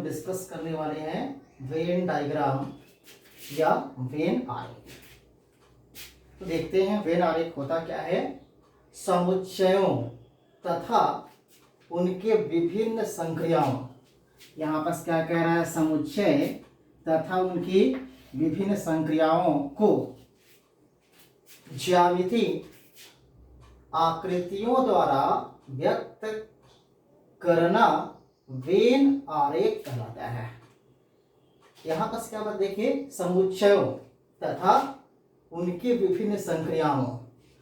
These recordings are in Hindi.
डिस्कस करने वाले हैं वेन डायग्राम या वेन आरेख। तो देखते हैं वेन आरेख होता क्या है। समुच्चयों तथा उनके विभिन्न संक्रियाओं, यहाँ पर क्या कह रहा है, समुच्चय तथा उनकी विभिन्न संक्रियाओं को ज्यामिति आकृतियों द्वारा व्यक्त करना वेन आरेख कहलाता है। यहाँ पर क्या बात देखिए, समुच्चयों तथा उनकी विभिन्न संक्रियाओं।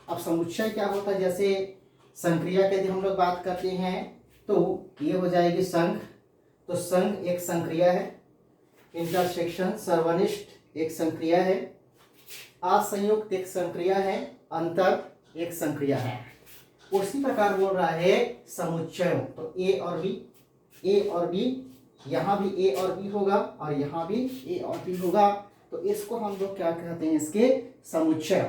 अब समुच्चय क्या होता है, जैसे संक्रिया की यदि हम लोग बात करते हैं तो ये हो जाएगी संघ। तो संघ एक संक्रिया है, इंटरसेक्शन सर्वनिष्ठ एक संक्रिया है, असंयुक्त एक संक्रिया है, अंतर एक संक्रिया है। उसी प्रकार बोल रहा है समुच्चयों, तो ए और बी, ए और बी, यहाँ भी ए और बी होगा और यहाँ भी ए और बी होगा। तो इसको हम लोग क्या कहते हैं, इसके समुच्चय।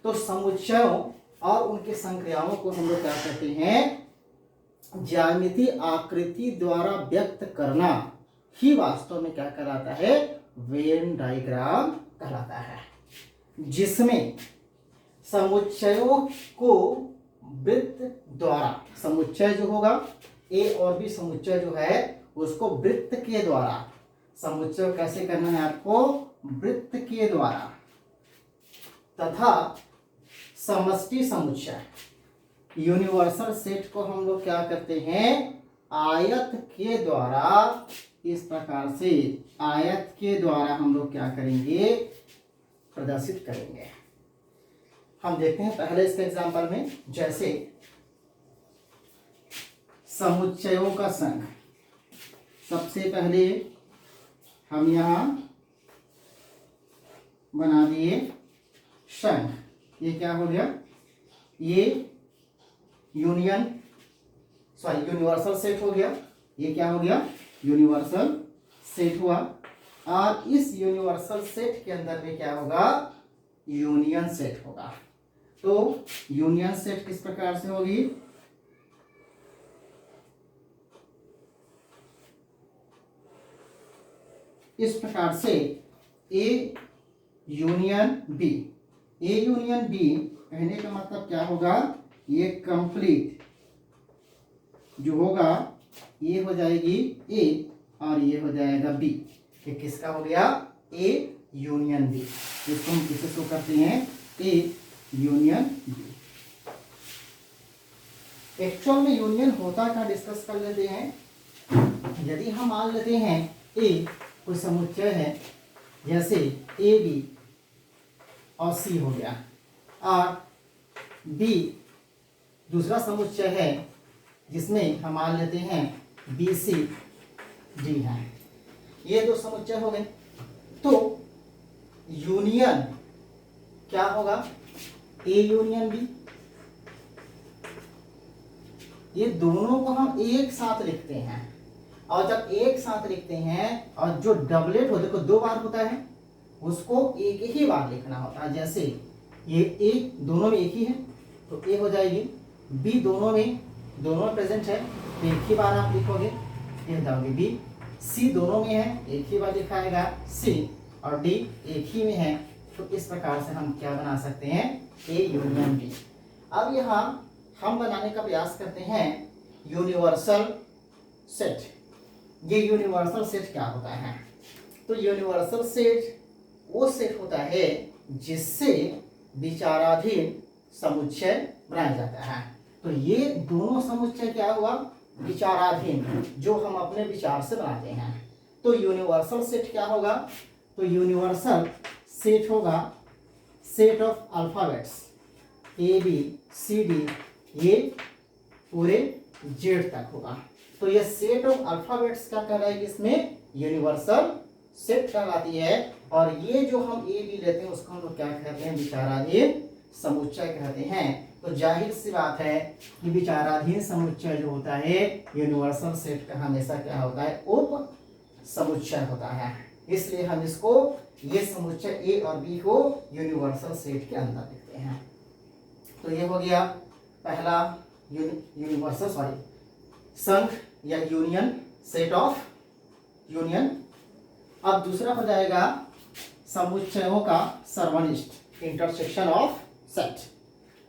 तो समुच्चयों और उनके संक्रियाओं को हम लोग क्या कहते हैं, ज्यामिति आकृति द्वारा व्यक्त करना ही वास्तव में क्या कहलाता है, वेन डायग्राम कहलाता है, जिसमें समुच्चयों को वृत्त द्वारा, समुच्चय जो होगा ए और बी समुच्चय जो है उसको वृत्त के द्वारा, समुच्चय कैसे करना है आपको, वृत्त के द्वारा, तथा समष्टि समुच्चय यूनिवर्सल सेट को हम लोग क्या करते हैं, आयत के द्वारा, इस प्रकार से आयत के द्वारा हम लोग क्या करेंगे, प्रदर्शित करेंगे। हम देखते हैं पहले इसके एग्जांपल में, जैसे समुच्चयों का संघ। सबसे पहले हम यहाँ बना दिए संघ। ये क्या हो गया, ये यूनिवर्सल सेट हो गया। ये क्या हो गया, यूनिवर्सल सेट हुआ। और इस यूनिवर्सल सेट के अंदर में क्या होगा, यूनियन सेट होगा। तो यूनियन सेट किस प्रकार से होगी, इस प्रकार से A union B. A union B कहने का मतलब क्या होगा, ये कंप्लीट जो होगा, ये हो जाएगी ए और ये हो जाएगा बी। ये किसका हो गया, ए यूनियन बी। इसको हम किसे शो करते हैं, ए यूनियन बी। एक्चुअल में यूनियन होता क्या, डिस्कस कर लेते हैं। यदि हम मान लेते हैं ए कोई समुच्चय है, जैसे ए बी और सी हो गया, और बी दूसरा समुच्चय है जिसमें हम मान लेते हैं बी सी डी है। ये दो समुच्चय हो गए। तो यूनियन क्या होगा, ए यूनियन बी। ये दोनों को हम एक साथ लिखते हैं, और जब एक साथ लिखते हैं और जो डबलेट हो, देखो दो बार होता है, उसको एक ही बार लिखना होता है। जैसे ये ए दोनों में एक ही है तो ए हो जाएगी, बी दोनों में प्रेजेंट है तो एक ही बार आप लिखोगे, ये हो जाओगे बी। सी दोनों में है, एक ही बार लिखाएगा सी, और डी एक ही में है। तो इस प्रकार से हम क्या बना सकते हैं, ए यूनियन बी। अब यहाँ हम बनाने का प्रयास करते हैं यूनिवर्सल सेट। ये यूनिवर्सल सेट क्या होता है, तो यूनिवर्सल सेट वो सेट होता है जिससे विचाराधीन समुच्चय बनाया जाता है। तो ये दोनों समुच्चय क्या हुआ, विचाराधीन, जो हम अपने विचार से बनाते हैं। तो यूनिवर्सल सेट क्या होगा, तो यूनिवर्सल सेट होगा set of alphabets A B C D, ये पूरे जेड तक होगा। तो ये सेट ऑफ अल्फाबेट्स क्या कहलाएगी, इसमें यूनिवर्सल सेट कहलाती है। और ये जो हम ए बी लेते हैं उसको हम लोग क्या कहते हैं, विचाराधीन समुच्चय कहते हैं। तो जाहिर सी बात है कि विचाराधीन समुच्चय जो होता है यूनिवर्सल सेट का हमेशा क्या होता है, उप समुच्चय होता है। इसलिए हम इसको, ये समुच्चय ए और बी को यूनिवर्सल सेट के अंदर लिखते हैं। तो ये हो गया पहला यूनिवर्सल संघ या यूनियन सेट ऑफ यूनियन। अब दूसरा हो जाएगा समुच्चयों का सर्वनिष्ठ, इंटरसेक्शन ऑफ सेट।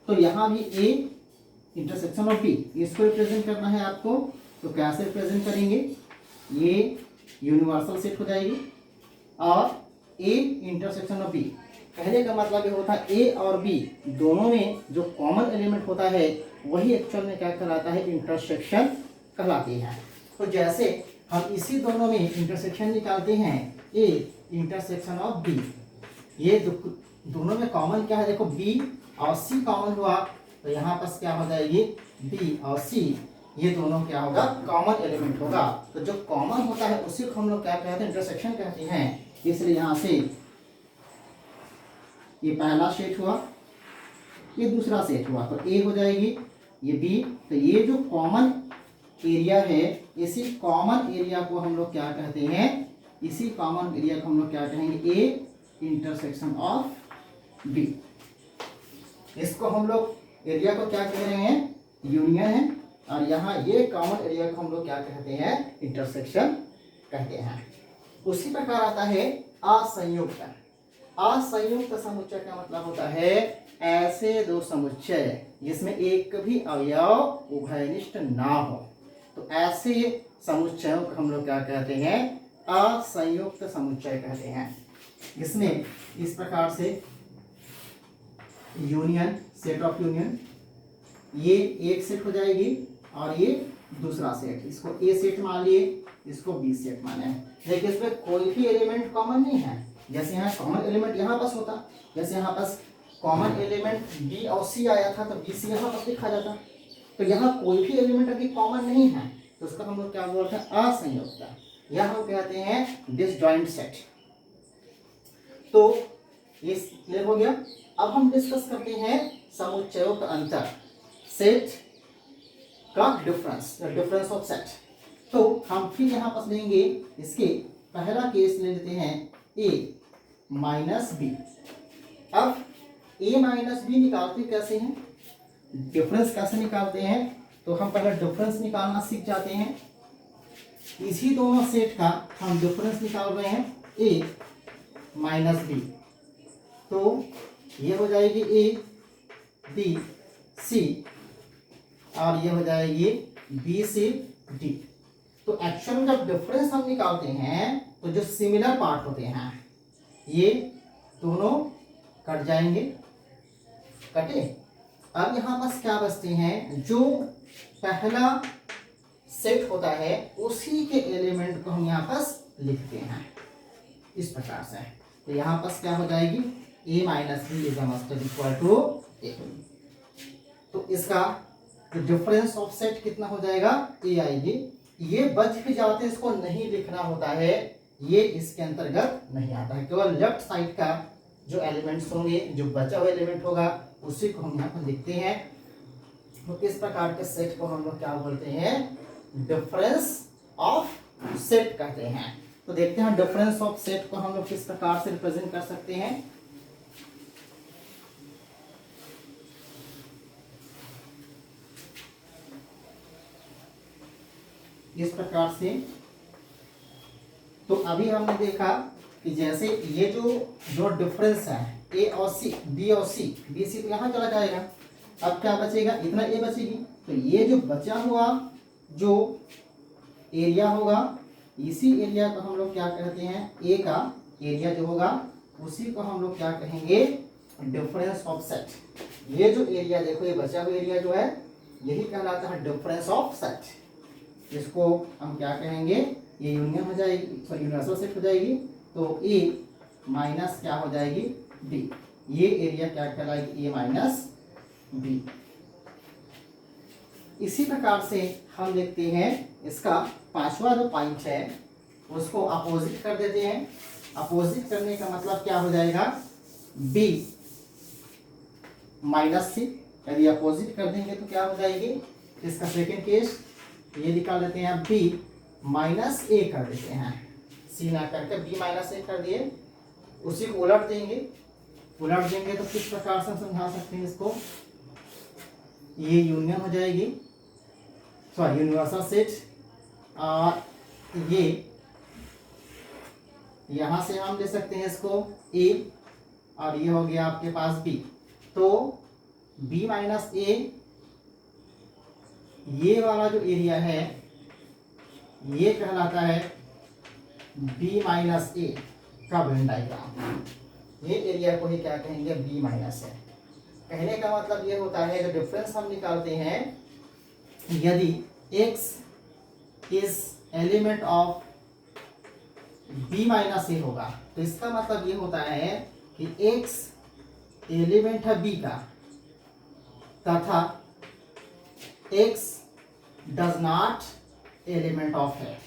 तो यहाँ भी ए इंटरसेक्शन ऑफ बी, इसको रिप्रेजेंट करना है आपको, तो कैसे रिप्रेजेंट करेंगे, ये यूनिवर्सल सेट हो जाएगी और ए इंटरसेक्शन ऑफ बी, कहने का मतलब ये होता है ए और बी दोनों में जो कॉमन एलिमेंट होता है वही एक्चुअल में क्या कहलाता है, इंटरसेक्शन कहलाती है। तो जैसे हम इसी दोनों में इंटरसेक्शन निकालते हैं, ए इंटरसेक्शन ऑफ बी, ये दोनों में कॉमन क्या है, देखो बी और सी कॉमन हुआ, तो यहाँ पास क्या हो जाएगी, बी और सी, ये दोनों क्या होगा, कॉमन एलिमेंट होगा। तो जो कॉमन होता है उसी को हम लोग क्या कहते हैं, इंटरसेक्शन कहते हैं। इसलिए यहाँ से ये पहला सेट हुआ, ये दूसरा सेट हुआ, तो ए हो जाएगी, ये बी। तो ये जो कॉमन एरिया है, इसी कॉमन एरिया को हम लोग क्या कहते हैं, इसी कॉमन एरिया को हम लोग क्या कहेंगे, ए इंटरसेक्शन ऑफ बी। इसको हम लोग एरिया को क्या कह रहे हैं, यूनियन है, और यहाँ ये कॉमन एरिया को हम लोग क्या कहते हैं, इंटरसेक्शन कहते हैं। उसी प्रकार आता है असंयुक्त। असंयुक्त समुच्चय का मतलब होता है ऐसे दो समुच्चय जिसमें एक भी अवयव उभयनिष्ठ ना हो, तो ऐसे समुच्चयों को हम लोग क्या कहते हैं, असंयुक्त समुच्चय कहते हैं। इसमें इस प्रकार से यूनियन, सेट ऑफ यूनियन, ये एक सेट हो जाएगी और ये दूसरा सेट, इसको ए सेट मान लिए, इसको बी सेट माने हैं। देखिए इसमें कोई भी एलिमेंट कॉमन नहीं है, जैसे यहाँ कॉमन एलिमेंट यहाँ पास होता, जैसे यहाँ पास कॉमन एलिमेंट बी और सी आया था तो बी सी यहाँ पास लिखा जाता, तो यहाँ कोई भी एलिमेंट अभी कॉमन नहीं है, तो उसका हम लोग क्या बोलते हैं, असंयुक्त, या हम कहते हैं डिसजॉइंट सेट। तो ये क्लियर हो गया। अब हम डिस्कस करते हैं समुच्चयों का अंतर, सेट का डिफरेंस, डिफरेंस ऑफ सेट। तो हम फिर यहाँ पास लेंगे, इसके पहला केस ले लेते हैं ए माइनस बी। अब ए माइनस बी निकालते कैसे हैं, डिफरेंस कैसे निकालते हैं, तो हम पहले डिफरेंस निकालना सीख जाते हैं। इसी दोनों सेट का हम डिफरेंस निकाल रहे हैं, ए माइनस बी, तो ये हो जाएगी ए बी सी और ये हो जाएगी बी सी डी। तो एक्चुअल में जब डिफरेंस हम निकालते हैं तो जो सिमिलर पार्ट होते हैं ये दोनों कट जाएंगे, कटे। अब यहाँ पास क्या बचते हैं, जो पहला सेट होता है उसी के एलिमेंट को हम यहाँ पास लिखते हैं इस प्रकार से। तो यहाँ पास क्या हो जाएगी, A minus B is equal to A. तो इसका जो डिफरेंस ऑफ सेट कितना हो जाएगा, ए आएगी। ये बच भी जाते, इसको नहीं लिखना होता है, ये इसके अंतर्गत नहीं आता है, केवल लेफ्ट साइड का जो एलिमेंट्स होंगे, जो बचा हुआ एलिमेंट होगा उसी को हम यहाँ पर लिखते हैं। तो इस प्रकार के सेट को हम लोग क्या बोलते हैं, डिफरेंस ऑफ सेट कहते हैं। तो देखते हैं डिफरेंस ऑफ सेट को हम लोग किस प्रकार से रिप्रेजेंट कर सकते हैं। इस प्रकार से, तो अभी हमने देखा कि जैसे ये जो डिफरेंस है ए और सी, बी और सी, बी सी तो यहाँ चला जाएगा, अब क्या बचेगा, इतना ए बचेगी। तो ये जो बचा हुआ जो एरिया होगा, इसी एरिया को हम लोग क्या कहते हैं, ए का एरिया जो होगा उसी को हम लोग क्या कहेंगे, डिफरेंस ऑफ सेट। ये जो एरिया देखो, ये बचा हुआ एरिया जो है यही कहलाता है डिफरेंस ऑफ सेट। इसको हम क्या कहेंगे, ये यूनियन हो जाएगी, सॉरी यूनिवर्सल सेट हो जाएगी। तो ए माइनस क्या हो जाएगी, बी, ये एरिया क्या कहलाएगी, ए माइनस बी। इसी प्रकार से हम देखते हैं इसका पांचवा जो पॉइंट है उसको अपोजिट कर देते हैं। अपोजिट करने का मतलब क्या हो जाएगा, बी माइनस सी। यदि अपोजिट कर देंगे तो क्या हो जाएगी, इसका सेकेंड केस ये निकाल लेते हैं, बी माइनस ए कर देते हैं, सी ना करके बी माइनस ए कर दिए, उसी को उलट देंगे। उलट देंगे तो किस प्रकार से समझा सकते हैं इसको, ये यूनियन हो जाएगी, सॉरी यूनिवर्सल सेट, और ये यहाँ से हम ले सकते हैं इसको a और ये हो गया आपके पास b। तो b माइनस a, ये वाला जो एरिया है ये कहलाता है b माइनस a का वेन डायग्राम। ये एरिया को ही क्या कहेंगे, b माइनस a। कहने का मतलब ये होता है जो डिफरेंस हम निकालते हैं, यदि x is element of b minus A होगा तो इसका मतलब ये होता है कि x एलिमेंट है b का तथा x does not element of है।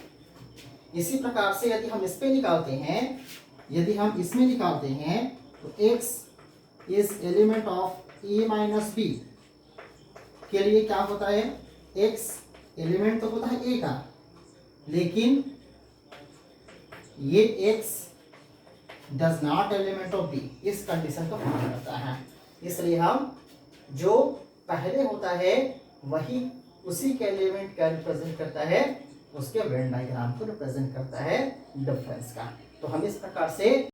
इसी प्रकार से यदि हम इस पे निकालते हैं, यदि हम इसमें निकालते हैं तो x is element of a minus B के लिए क्या होता है, x एलिमेंट तो होता है a का, लेकिन ये x does not element of b, इस कंडीशन को पूरा करता है। इसलिए हम जो पहले होता है वही उसी के एलिमेंट का रिप्रेजेंट करता है, उसके वेन डायग्राम को रिप्रेजेंट करता है डिफरेंस का। तो हम इस प्रकार से